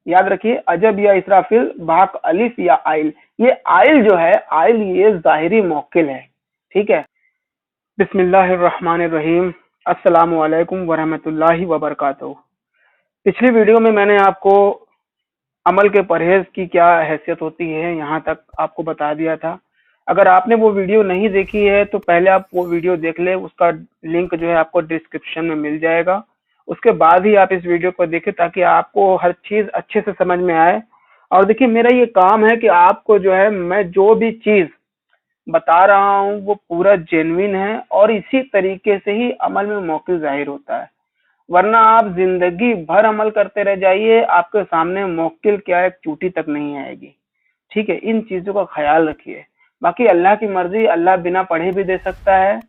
याद रखिए, अजब या इसराफिल, भाक अलिफ या आइल। ये आइल जो है, आइल ये ज़ाहिरी मौकिल है। ठीक है। बिस्मिल्लाहिर्रहमानिर्रहीम। अस्सलामु अलैकुम वरहमतुल्लाहि वबरकातुहू। पिछली वीडियो में मैंने आपको अमल के परहेज की क्या हैसियत होती है यहाँ तक आपको बता दिया था। अगर आपने वो वीडियो नहीं देखी है तो पहले आप वो वीडियो देख ले, उसका लिंक जो है आपको डिस्क्रिप्शन में मिल जाएगा। उसके बाद ही आप इस वीडियो को देखें ताकि आपको हर चीज़ अच्छे से समझ में आए। और देखिए, मेरा ये काम है कि आपको जो है, मैं जो भी चीज़ बता रहा हूँ वो पूरा जेन्युइन है और इसी तरीके से ही अमल में मौकिल जाहिर होता है। वरना आप जिंदगी भर अमल करते रह जाइए, आपके सामने मौकिल क्या एक चूटी तक नहीं आएगी। ठीक है, इन चीजों का ख्याल रखिए। बाकी अल्लाह की मर्जी, अल्लाह बिना पढ़े भी दे सकता है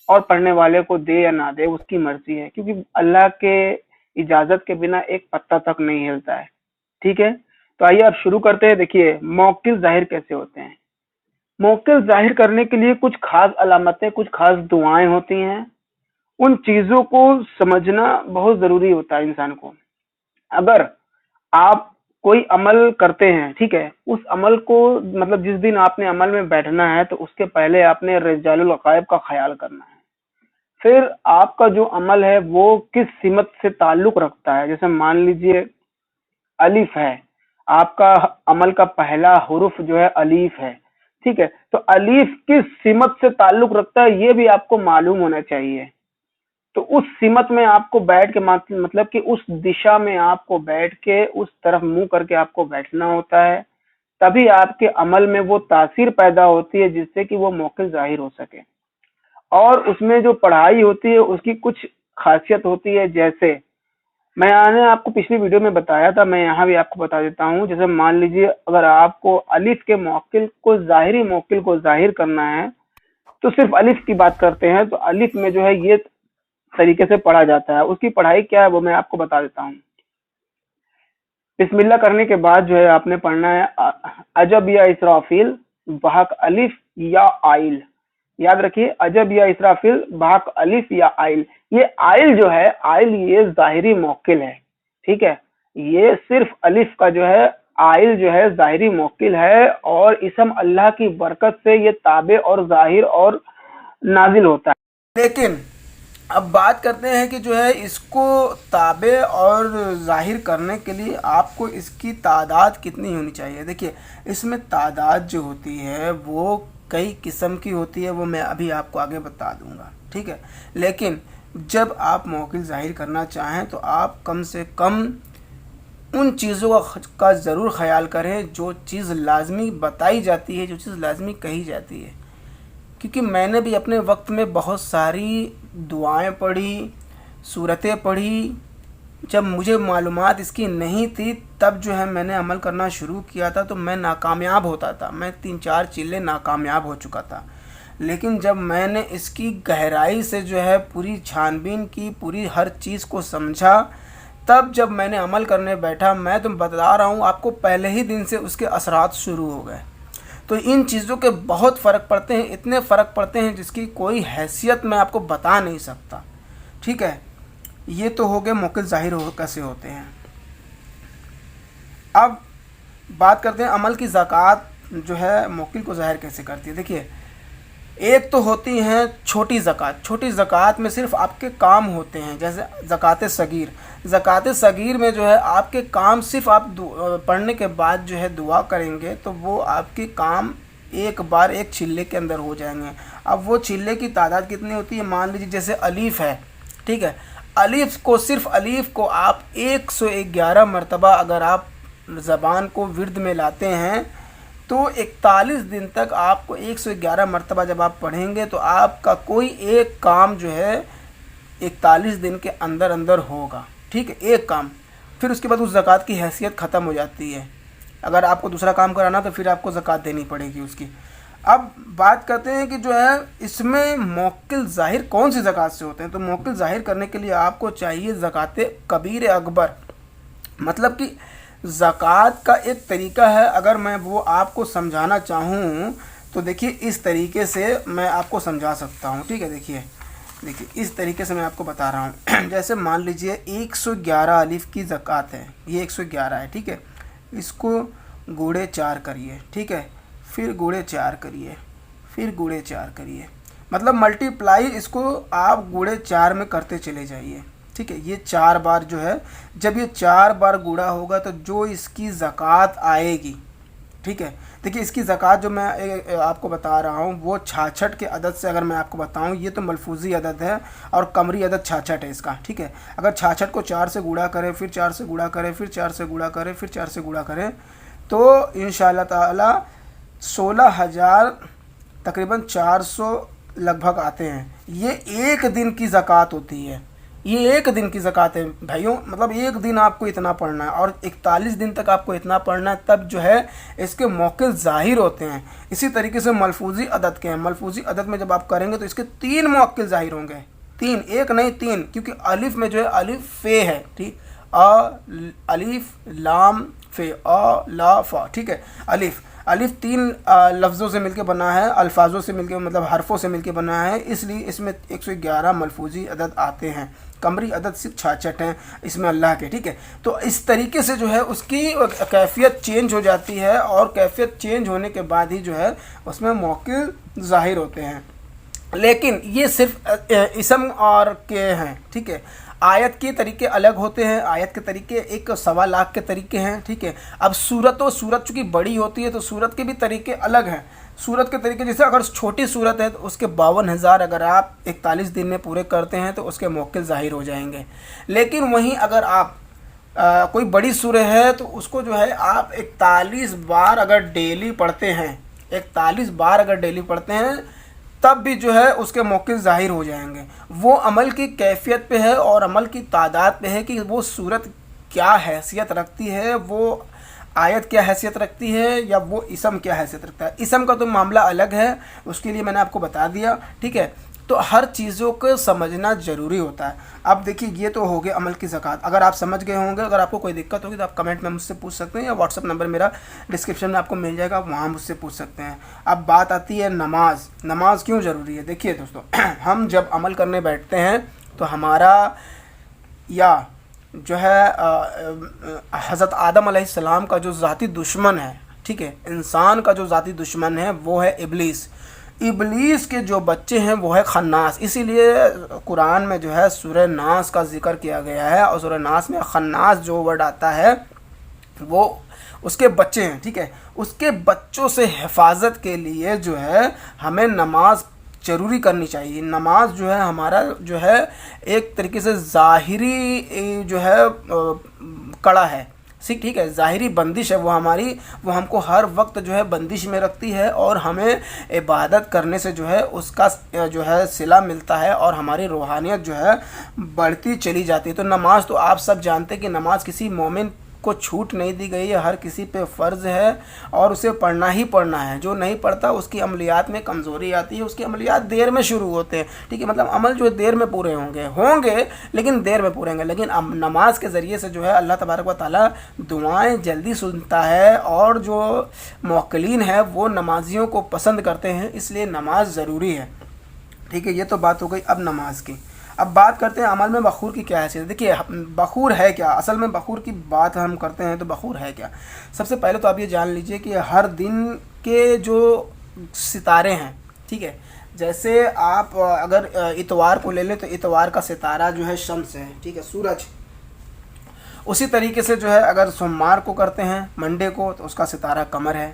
और पढ़ने वाले को दे या ना दे उसकी मर्जी है, क्योंकि अल्लाह के इजाजत के बिना एक पत्ता तक नहीं हिलता है। ठीक है, तो आइए अब शुरू करते हैं। देखिए, मौकिल जाहिर कैसे होते हैं। मौकिल जाहिर करने के लिए कुछ खास अलामतें, कुछ खास दुआएं होती हैं। उन चीजों को समझना बहुत जरूरी होता है इंसान को। अगर आप कोई अमल करते हैं, ठीक है, उस अमल को मतलब जिस दिन आपने अमल में बैठना है तो उसके पहले आपने रिजालुल अकायब का ख्याल करना है। फिर आपका जो अमल है वो किस सिमत से ताल्लुक रखता है। जैसे मान लीजिए अलिफ है, आपका अमल का पहला हुरुफ जो है अलीफ है। ठीक है, तो अलीफ किस सिमत से ताल्लुक रखता है ये भी आपको मालूम होना चाहिए। तो उस सिमत में आपको बैठ के मतलब कि उस दिशा में आपको बैठ के उस तरफ मुंह करके आपको बैठना होता है। तभी आपके अमल में वो तासीर पैदा होती है जिससे कि वो मौकिल जाहिर हो सके। और उसमें जो पढ़ाई होती है उसकी कुछ खासियत होती है। जैसे मैंने आपको पिछली वीडियो में बताया था, मैं यहाँ भी आपको बता देता हूँ। जैसे मान लीजिए अगर आपको अलिफ के मौकिल को, ज़ाहिरी मौकिल को जाहिर करना है तो सिर्फ अलिफ की बात करते हैं। तो अलिफ में जो है ये तरीके से पढ़ा जाता है। उसकी पढ़ाई क्या है वो मैं आपको बता देता हूँ। बिस्मिल्लाह करने के बाद जो है आपने पढ़ना है अजब या इसराफिल, बहक अलिफ या आइल। याद रखिए, अजब या इसराफिल, बहक अलिफ या आइल। ये आइल जो है, आइल ये जाहिरी मौकिल है। ठीक है, ये सिर्फ अलिफ का जो है, आइल जो है जाहिरी मौकिल है और इसम अल्लाह की बरकत से ये ताबे और जाहिर और नाजिल होता है। लेकिन अब बात करते हैं कि जो है इसको ताबे और ज़ाहिर करने के लिए आपको इसकी तादाद कितनी होनी चाहिए। देखिए, इसमें तादाद जो होती है वो कई किस्म की होती है, वो मैं अभी आपको आगे बता दूंगा। ठीक है, लेकिन जब आप मौकिल ज़ाहिर करना चाहें तो आप कम से कम उन चीज़ों का ज़रूर ख्याल करें जो चीज़ लाजमी बताई जाती है, जो चीज़ लाजमी कही जाती है। क्योंकि मैंने भी अपने वक्त में बहुत सारी दुआएं पढ़ी, सूरतें पढ़ी। जब मुझे मालूमात इसकी नहीं थी तब जो है मैंने अमल करना शुरू किया था तो मैं नाकामयाब होता था। मैं 3-4 चिल्ले नाकामयाब हो चुका था। लेकिन जब मैंने इसकी गहराई से जो है पूरी छानबीन की, पूरी हर चीज़ को समझा, तब जब मैंने अमल करने बैठा, मैं तो बता रहा हूँ आपको, पहले ही दिन से उसके असरात शुरू हो गए। तो इन चीज़ों के बहुत फ़र्क पड़ते हैं, इतने फ़र्क पड़ते हैं जिसकी कोई हैसियत मैं आपको बता नहीं सकता। ठीक है, ये तो हो गए मौकिल ज़ाहिर कैसे होते हैं। अब बात करते हैं अमल की ज़कात जो है मौकिल को ज़ाहिर कैसे करती है। देखिए, एक तो होती हैं छोटी ज़कात। छोटी ज़कात में सिर्फ आपके काम होते हैं, जैसे ज़कात सगीर। ज़कात सगीर में जो है आपके काम सिर्फ आप पढ़ने के बाद जो है दुआ करेंगे तो वो आपके काम एक बार एक छिल्ले के अंदर हो जाएंगे। अब वो छिल्ले की तादाद कितनी होती है, मान लीजिए जैसे अलीफ़ है। ठीक है, अलीफ़ को, सिर्फ अलीफ़ को आप 111 मरतबा अगर आप ज़बान को विर्द में लाते हैं तो 41 दिन तक आपको 111 मरतबा जब आप पढ़ेंगे तो आपका कोई एक काम जो है 41 दिन के अंदर अंदर होगा। ठीक है, एक काम। फिर उसके बाद उस ज़कात की हैसियत ख़त्म हो जाती है। अगर आपको दूसरा काम कराना तो फिर आपको ज़कात देनी पड़ेगी उसकी। अब बात करते हैं कि जो है इसमें मौकिल ज़ाहिर कौन सी ज़कात से होते हैं। तो मौकिल ज़ाहिर करने के लिए आपको चाहिए ज़कात कबीर अकबर। मतलब कि ज़कात का एक तरीका है, अगर मैं वो आपको समझाना चाहूँ तो देखिए इस तरीके से मैं आपको समझा सकता हूँ। ठीक है, देखिए देखिए इस तरीके से मैं आपको बता रहा हूँ। जैसे मान लीजिए 111 अलिफ की ज़कात है, ये 111 है, ठीक है। इसको गुणे 4 करिए, ठीक है, फिर गुणे 4 करिए, फिर गुणे 4 करिए, मतलब मल्टीप्लाई इसको आप गुणे 4 में करते चले जाइए, ठीक है। ये 4 बार जो है, जब ये 4 बार गुणा होगा तो जो इसकी ज़कात आएगी, ठीक है। देखिए इसकी ज़कात जो मैं आपको बता रहा हूँ वो 66 के अदद से, अगर मैं आपको बताऊँ, ये तो मलफूजी अदद है और कमरी अदद 66 है इसका, ठीक है। अगर 66 को 4 से गुणा करें, फिर 4 से गुणा करें, फिर 4 से गुणा करें, फिर 4 से गुणा करें, तो इंशाअल्लाह ताला 16,000 तकरीबन 400 लगभग आते हैं। ये एक दिन की ज़कात होती है, ये एक दिन की ज़कात है भाइयों, मतलब एक दिन आपको इतना पढ़ना है और 41 दिन तक आपको इतना पढ़ना है, तब जो है इसके मौके ज़ाहिर होते हैं। इसी तरीके से मलफूजी अदद के हैं, मलफूजी अदद में जब आप करेंगे तो इसके 3 मौके ज़ाहिर होंगे, 3, एक नहीं 3, क्योंकि अलिफ में जो है अलिफ फे है, ठीक, अलिफ लाम फे, ला फा, ठीक है। अलिफ अलिफ 3 लफ्ज़ों से मिलकर बना है, अल्फाजों से मिलकर, मतलब हरफों से मिलकर बना है, इसलिए इसमें 111 मलफूजी अदद आते हैं। कमरी अदद सिर्फ 66 हैं इसमें अल्लाह के, ठीक है। तो इस तरीके से जो है उसकी कैफियत चेंज हो जाती है और कैफियत चेंज होने के बाद ही जो है उसमें मौके ज़ाहिर होते हैं। लेकिन ये सिर्फ इसम और के हैं, ठीक है। आयत के तरीके अलग होते हैं, आयत के तरीके एक 1.25 लाख के तरीके हैं, ठीक है। अब सूरत चूँकि बड़ी होती है तो सूरत के भी तरीके अलग हैं। सूरत के तरीके जैसे अगर छोटी सूरत है तो उसके 52,000 अगर आप 41 दिन में पूरे करते हैं तो उसके मौके ज़ाहिर हो जाएंगे। लेकिन वहीं अगर आप कोई बड़ी सूरह है तो उसको जो है आप 41 बार अगर डेली पढ़ते हैं, 41 बार अगर डेली पढ़ते हैं, तब भी जो है उसके मौके ज़ाहिर हो जाएंगे। वो अमल की कैफियत पे है और अमल की तादाद पे है कि वो सूरत क्या हैसियत रखती है, वो आयत क्या हैसियत रखती है, या वो इसम क्या हैसियत रखता है। इसम का तो मामला अलग है, उसके लिए मैंने आपको बता दिया, ठीक है। तो हर चीज़ों को समझना ज़रूरी होता है। अब देखिए ये तो हो गए अमल की ज़कात, अगर आप समझ गए होंगे, अगर आपको कोई दिक्कत होगी तो आप कमेंट में मुझसे पूछ सकते हैं, या व्हाट्सअप नंबर मेरा डिस्क्रिप्शन में आपको मिल जाएगा, आप वहाँ मुझसे पूछ सकते हैं। अब बात आती है नमाज, नमाज क्यों ज़रूरी है। देखिए दोस्तों, हम जब अमल करने बैठते हैं तो हमारा या जो है हज़रत आदम अलैहिस्सलाम का जो ज़ाती दुश्मन है, ठीक है, इंसान का जो ज़ाती दुश्मन है वो है इब्लीस। इब्लीस के जो बच्चे हैं वो है खन्नास, इसीलिए कुरान में जो है सूरह नास का जिक्र किया गया है, और सूरह नास में खन्नास जो वर्ड आता है वो उसके बच्चे हैं, ठीक है। उसके बच्चों से हिफाजत के लिए जो है हमें नमाज ज़रूरी करनी चाहिए। नमाज जो है हमारा जो है एक तरीके से ज़ाहिरी जो है कड़ा है, ठीक है, ज़ाहिरी बंदिश है वो हमारी, वो हमको हर वक्त जो है बंदिश में रखती है और हमें इबादत करने से जो है उसका जो है सिला मिलता है और हमारी रूहानियत जो है बढ़ती चली जाती है। तो नमाज तो आप सब जानते हैं कि नमाज किसी मोमिन को छूट नहीं दी गई है, हर किसी पे फ़र्ज़ है और उसे पढ़ना ही पढ़ना है। जो नहीं पढ़ता उसकी अमलियात में कमज़ोरी आती है, उसके अमलियात देर में शुरू होते हैं, ठीक है, मतलब अमल जो है देर में पूरे होंगे लेकिन देर में पूरे होंगे। लेकिन अब नमाज के ज़रिए से जो है अल्लाह तबारक व तआला दुआएँ जल्दी सुनता है, और जो मौक्किलीन है वो नमाजियों को पसंद करते हैं, इसलिए नमाज ज़रूरी है, ठीक है। ये तो बात हो गई अब नमाज की। अब बात करते हैं अमल में बखूर की क्या हैसियत। देखिए बखूर है क्या, असल में बखूर की बात हम करते हैं तो बखूर है क्या। सबसे पहले तो आप ये जान लीजिए कि हर दिन के जो सितारे हैं, ठीक है, जैसे आप अगर इतवार को ले लें तो इतवार का सितारा जो है शम्स है, ठीक है, सूरज। उसी तरीके से जो है अगर सोमवार को करते हैं मंडे को तो उसका सितारा कमर है,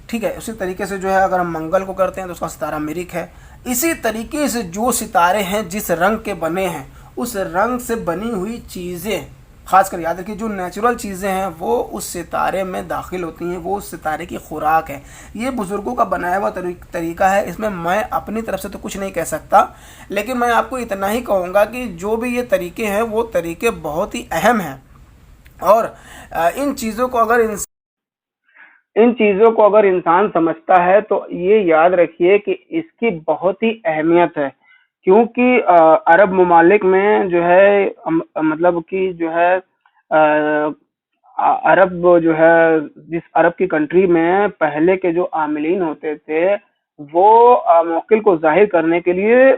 ठीक है। उसी तरीके से जो है अगर हम मंगल को करते हैं तो उसका सितारा मिरिक है। इसी तरीके से जो सितारे हैं जिस रंग के बने हैं उस रंग से बनी हुई चीज़ें, खासकर याद रखिए जो नेचुरल चीज़ें हैं वो उस सितारे में दाखिल होती हैं, वो उस सितारे की खुराक है। ये बुज़ुर्गों का बनाया हुआ तरीका है, इसमें मैं अपनी तरफ से तो कुछ नहीं कह सकता, लेकिन मैं आपको इतना ही कहूँगा कि जो भी ये तरीके हैं वो तरीके बहुत ही अहम हैं, और इन चीज़ों को अगर इंसान समझता है तो ये याद रखिए कि इसकी बहुत ही अहमियत है, क्योंकि अरब ममालिक में जो है मतलब कि जो है अरब जो है जिस अरब की कंट्री में पहले के जो आमिलीन होते थे वो मौकिल को जाहिर करने के लिए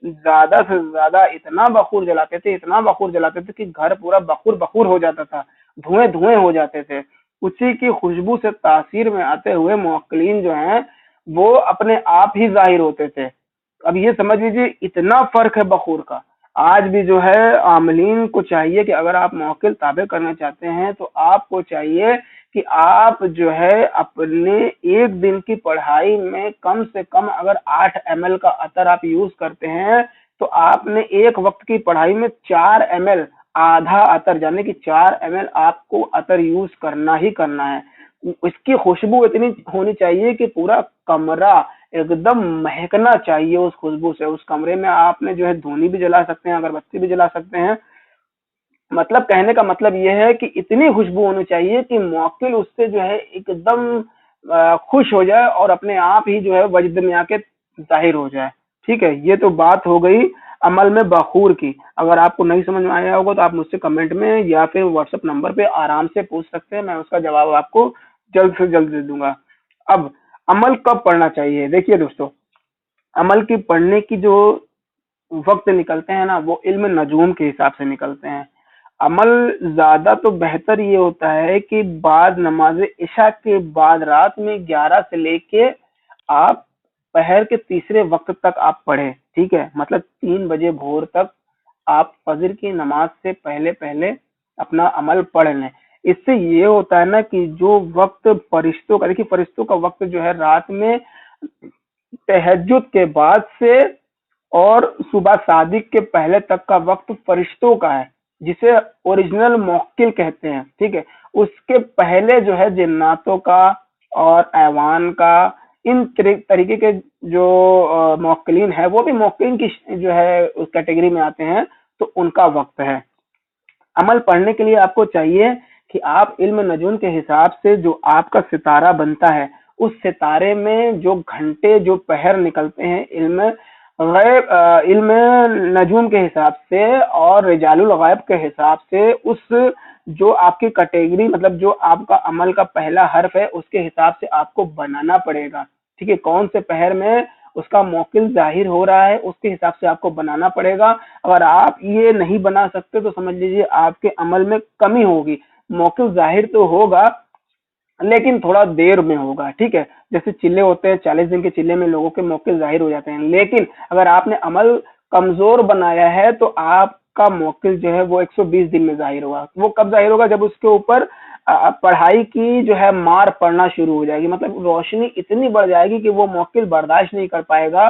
ज्यादा से ज्यादा इतना बखूर जलाते थे, इतना बखूर जलाते थे कि घर पूरा बखूर बखूर हो जाता था, धुएं धुएं हो जाते थे। उसी की खुशबू से तासीर में आते हुए मोवक्किलीन जो हैं वो अपने आप ही जाहिर होते थे। अब ये समझ लीजिए इतना फर्क है बखूर का। आज भी जो है आमलीन को चाहिए कि अगर आप मुवक्किल ताबे करना चाहते हैं तो आपको चाहिए कि आप जो है अपने एक दिन की पढ़ाई में कम से कम अगर 8 ml का अतर आप यूज करते हैं तो आपने एक वक्त की पढ़ाई में 4 ml आधा अतर यानी कि 4 ml आपको अतर यूज करना ही करना है। इसकी खुशबू इतनी होनी चाहिए कि पूरा कमरा एकदम महकना चाहिए उस खुशबू से। उस कमरे में आपने जो है धूनी भी जला सकते हैं, अगरबत्ती भी जला सकते हैं। मतलब कहने का मतलब ये है कि इतनी खुशबू होनी चाहिए कि मुवक्किल उससे जो है एकदम खुश हो जाए और अपने आप ही जो है वजद में आके जाहिर हो जाए। ठीक है, ये तो बात हो गई अमल में बखूर की। अगर आपको नहीं समझ में आया होगा तो आप मुझसे कमेंट में या फिर व्हाट्सएप नंबर पे आराम से पूछ सकते हैं, मैं उसका जवाब आपको जल्द से जल्द दे दूंगा। अब अमल कब पढ़ना चाहिए? देखिए दोस्तों, अमल की पढ़ने की जो वक्त निकलते हैं ना वो इल्म नजूम के हिसाब से निकलते हैं। अमल ज्यादा तो बेहतर ये होता है कि बाद नमाज इशा के बाद रात में 11 से लेके आप पहर के तीसरे वक्त तक आप पढ़े। ठीक है, मतलब 3 बजे भोर तक आप फजर की नमाज से पहले पहले अपना अमल पढ़ लें। इससे ये होता है ना कि जो वक्त फरिश्तों का, देखिए फरिश्तों का वक्त जो है रात में तहज्जुद के बाद से और सुबह सादिक के पहले तक का वक्त फरिश्तों का है, जिसे ओरिजिनल मुवक्किल कहते हैं। ठीक है, उसके पहले जो है जिन्नातों का और ऐवान का, इन तरीके के जो मुवक्किलीन है वो भी मुवक्किलीन की जो है उस कैटेगरी में आते हैं, तो उनका वक्त है। अमल पढ़ने के लिए आपको चाहिए कि आप इल्म नजूम के हिसाब से जो आपका सितारा बनता है उस सितारे में जो घंटे जो पहर निकलते हैं इल्म नजूम के हिसाब से और रिजालुल गैब के हिसाब से, उस जो आपकी कैटेगरी मतलब जो आपका अमल का पहला हर्फ है उसके हिसाब से आपको बनाना पड़ेगा। ठीक है, कौन से पहर में उसका मौकिल जाहिर हो रहा है उसके हिसाब से आपको बनाना पड़ेगा। अगर आप ये नहीं बना सकते तो समझ लीजिए आपके अमल में कमी होगी। मौकिल जाहिर तो होगा लेकिन थोड़ा देर में होगा। ठीक है, जैसे चिल्ले होते हैं 40 दिन के चिल्ले में लोगों के मौके जाहिर हो जाते हैं, लेकिन अगर आपने अमल कमजोर बनाया है तो आपका मौकिल जो है वो 120 दिन में जाहिर होगा। वो कब जाहिर होगा? जब उसके ऊपर पढ़ाई की जो है मार पड़ना शुरू हो जाएगी, मतलब रोशनी इतनी बढ़ जाएगी कि वो मौकिल बर्दाश्त नहीं कर पाएगा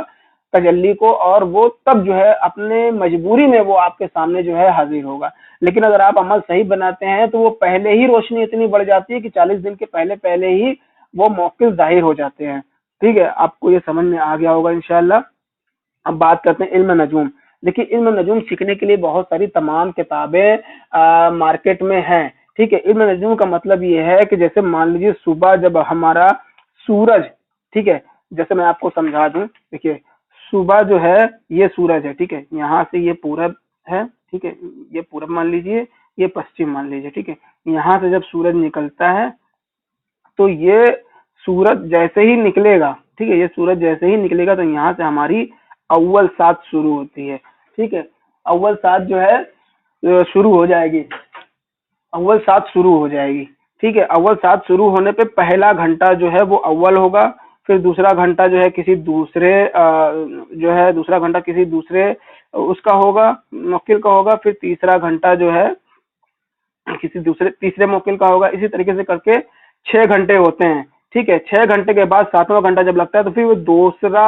तजल्ली को, और वो तब जो है अपने मजबूरी में वो आपके सामने जो है हाजिर होगा। लेकिन अगर आप अमल सही बनाते हैं तो वो पहले ही रोशनी इतनी बढ़ जाती है कि 40 दिन के पहले पहले ही वो मौकिल जाहिर हो जाते हैं। ठीक है, आपको ये समझ में आ गया होगा इंशाल्लाह। अब बात करते हैं इल्म नजूम। देखिए, इल्म नजूम सीखने के लिए बहुत सारी तमाम किताबें मार्केट में हैं। ठीक है, इल्म नजूम का मतलब ये है कि जैसे मान लीजिए सुबह जब हमारा सूरज, ठीक है, जैसे मैं आपको समझा दूं, देखिए सुबह जो है ये सूरज है। ठीक है, यहाँ से ये पूरब है। ठीक है, ये पूरब मान लीजिए, ये पश्चिम मान लीजिए। ठीक है, यहाँ से जब सूरज निकलता है तो ये सूरज जैसे ही निकलेगा, ठीक है, ये सूरज जैसे ही निकलेगा तो यहाँ से हमारी अव्वल सात शुरू होती है। ठीक है, अव्वल सात जो है शुरू हो जाएगी, अव्वल सात शुरू हो जाएगी। ठीक है, अव्वल सात शुरू होने पे पहला घंटा जो है वो अव्वल होगा, फिर दूसरा घंटा जो है किसी दूसरे जो है दूसरा घंटा किसी दूसरे उसका होगा, मुवक्किल का होगा, फिर तीसरा घंटा जो है किसी दूसरे तीसरे मुवक्किल का होगा। इसी तरीके से करके 6 घंटे होते हैं। ठीक है, 6 घंटे के बाद सातवां घंटा जब लगता है तो फिर वो दूसरा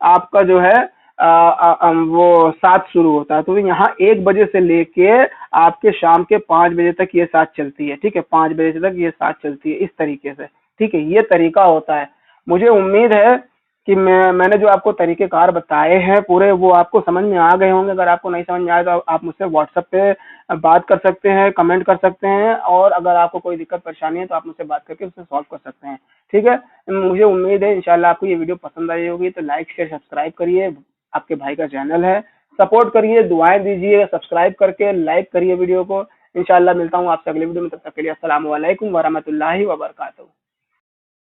आपका जो है वो सात शुरू होता है। तो यहाँ 1 बजे से लेके आपके शाम के 5 बजे तक ये सात चलती है। ठीक है, 5 बजे तक ये सात चलती है इस तरीके से। ठीक है, ये तरीका होता है। मुझे उम्मीद है कि मैंने जो आपको तरीकेकार बताए हैं पूरे वो आपको समझ में आ गए होंगे। अगर आपको नहीं समझ में आए तो आप मुझसे व्हाट्सएप पे बात कर सकते हैं, कमेंट कर सकते हैं, और अगर आपको कोई दिक्कत परेशानी है तो आप मुझसे बात करके उससे सॉल्व कर सकते हैं। ठीक है, मुझे उम्मीद है इंशाल्लाह आपको ये वीडियो पसंद आई होगी। तो लाइक शेयर सब्सक्राइब करिए, आपके भाई का चैनल है, सपोर्ट करिए, दुआएं दीजिए, सब्सक्राइब करके लाइक करिए वीडियो को। इंशाल्लाह मिलता हूँ आपसे अगले वीडियो में, तब तक के लिए अस्सलाम वालेकुम वरहमतुल्लाहि वबरकातुहू।